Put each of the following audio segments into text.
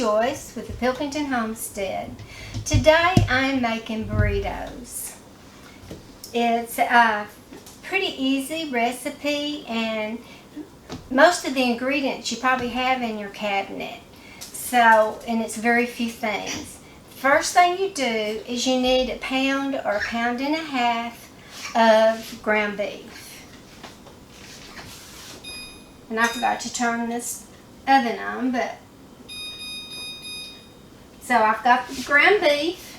Joyce with the Pilkington Homestead. Today I'm making burritos. It's a pretty easy recipe and most of the ingredients you probably have in your cabinet. And it's very few things. First thing you do is you need a pound or a pound and a half of ground beef. And I forgot to turn this oven on, so I've got the ground beef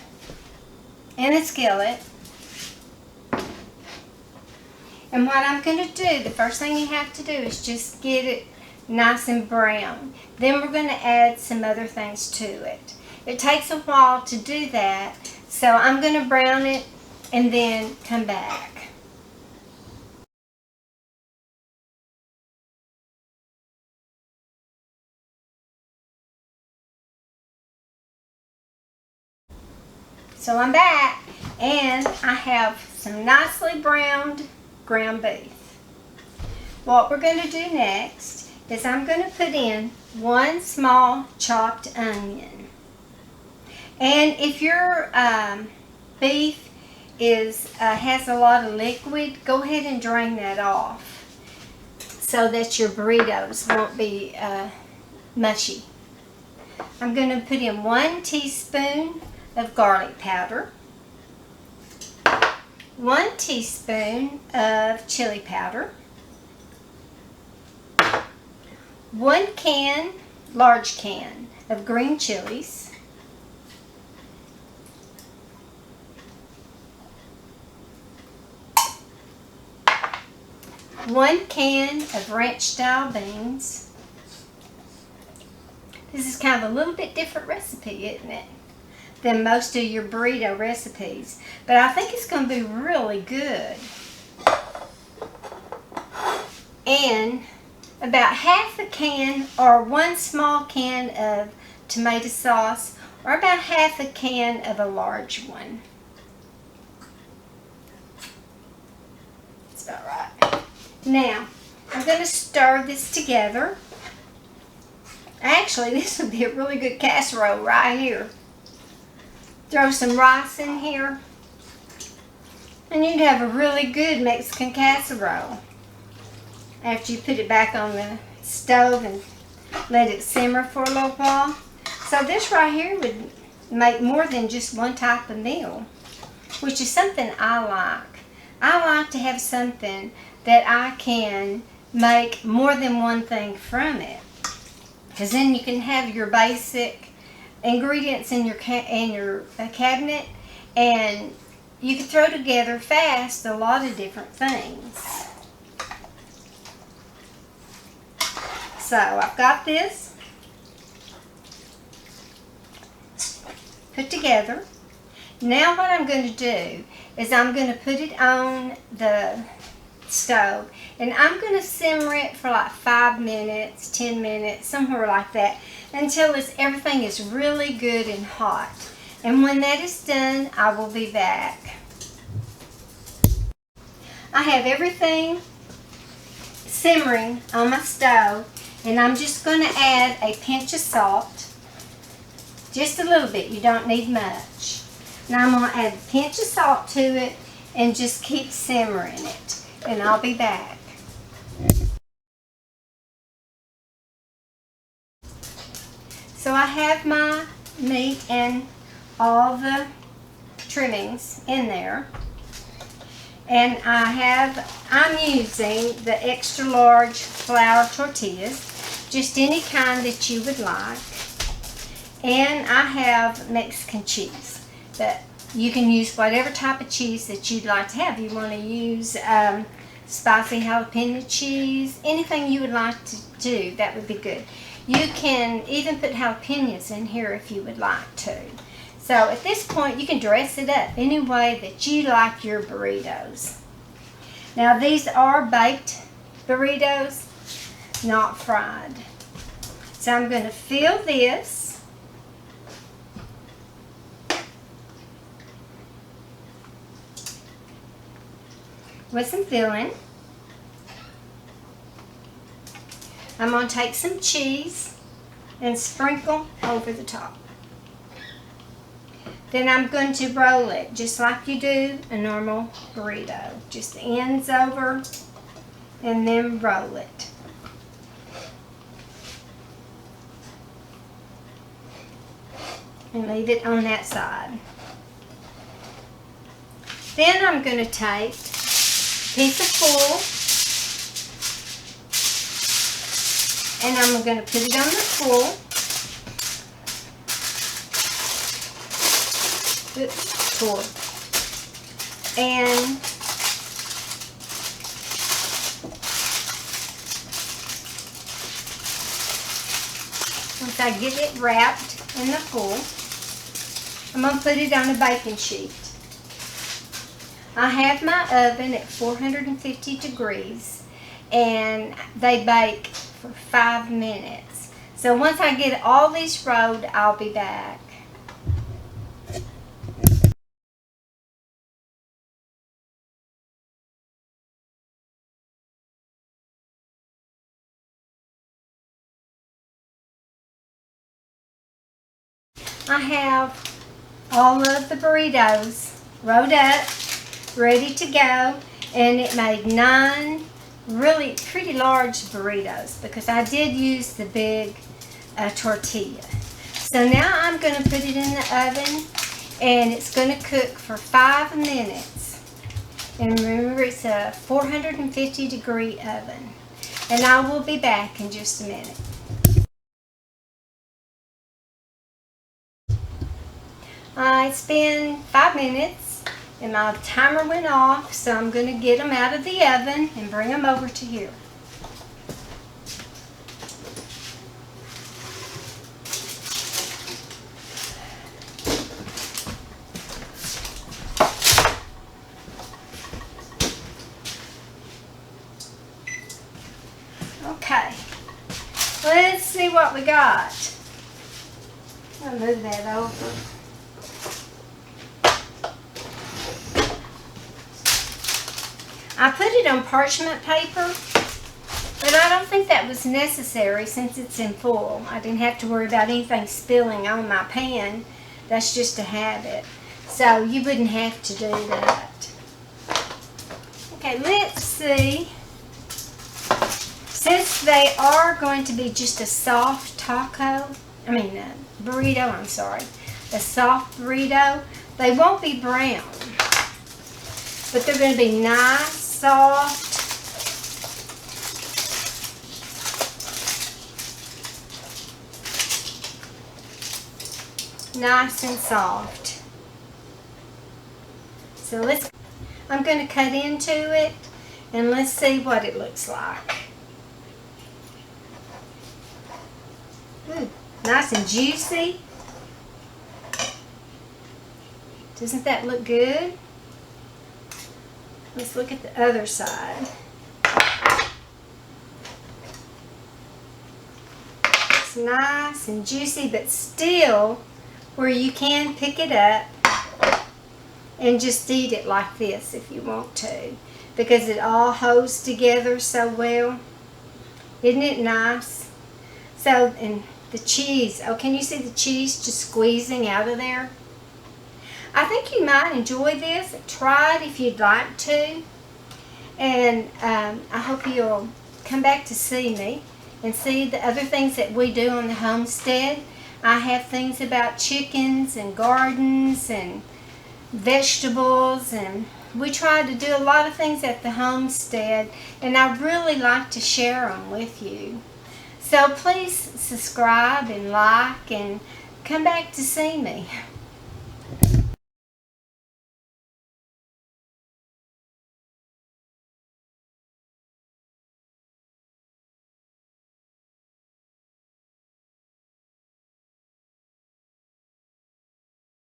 in a skillet. And what I'm going to do, the first thing you have to do is just get it nice and brown. Then we're going to add some other things to it. It takes a while to do that, so I'm going to brown it and then come back. So I'm back and I have some nicely browned ground beef. What we're going to do next is I'm going to put in one small chopped onion. And if your beef has a lot of liquid, go ahead and drain that off so that your burritos won't be mushy. I'm going to put in 1 teaspoon of garlic powder, 1 teaspoon of chili powder, 1 large can of green chilies, 1 can of ranch style beans. This is kind of a little bit different recipe, isn't it, than most of your burrito recipes, but I think it's going to be really good. And about half a can or 1 small can of tomato sauce, or about half a can of a large one. That's about right. Now, I'm going to stir this together. Actually, this would be a really good casserole right here. Throw some rice in here, and you'd have a really good Mexican casserole after you put it back on the stove and let it simmer for a little while. So this right here would make more than just one type of meal, which is something I like. I like to have something that I can make more than one thing from it, because then you can have your basic ingredients in your cabinet, and you can throw together fast a lot of different things. So I've got this put together. Now what I'm going to do is I'm going to put it on the stove, and I'm going to simmer it for like 5 minutes, 10 minutes, somewhere like that, until everything is really good and hot. And when that is done, I will be back. I have everything simmering on my stove, and I'm just going to add a pinch of salt. Just a little bit, you don't need much. Now I'm going to add a pinch of salt to it and just keep simmering it, and I'll be back. So I have my meat and all the trimmings in there, and I'm using the extra large flour tortillas, just any kind that you would like, and I have Mexican cheese, but you can use whatever type of cheese that you'd like to have. You want to use spicy jalapeno cheese, anything you would like to do, that would be good. You can even put jalapenos in here if you would like to. So at this point, you can dress it up any way that you like your burritos. Now these are baked burritos, not fried. So I'm going to fill this with some filling. I'm going to take some cheese and sprinkle over the top. Then I'm going to roll it just like you do a normal burrito. Just the ends over and then roll it. And leave it on that side. Then I'm going to take a piece of foil and I'm going to put it on the foil. And once I get it wrapped in the foil, I'm going to put it on a baking sheet. I have my oven at 450 degrees and they bake for 5 minutes. So once I get all these rolled, I'll be back. I have all of the burritos rolled up, ready to go, and it made 9 really pretty large burritos because I did use the big tortilla. So now I'm going to put it in the oven and it's going to cook for 5 minutes. And remember, it's a 450 degree oven. And I will be back in just a minute. It's been 5 minutes and my timer went off, so I'm going to get them out of the oven and bring them over to here. Okay, let's see what we got. I'll move that over. I put it on parchment paper, but I don't think that was necessary since it's in foil. I didn't have to worry about anything spilling on my pan. That's just a habit. So you wouldn't have to do that. Okay, let's see. Since they are going to be just a soft burrito, I'm sorry. A soft burrito, they won't be brown. But they're going to be nice, soft. Nice and soft. So I'm going to cut into it and let's see what it looks like. Ooh, nice and juicy. Doesn't that look good? Let's look at the other side. It's nice and juicy, but still where you can pick it up and just eat it like this if you want to, because it all holds together so well. Isn't it nice? So, and the cheese. Oh, can you see the cheese just squeezing out of there? I think you might enjoy this. Try it if you'd like to. And I hope you'll come back to see me and see the other things that we do on the homestead. I have things about chickens and gardens and vegetables, and we try to do a lot of things at the homestead, and I really like to share them with you. So please subscribe and like and come back to see me.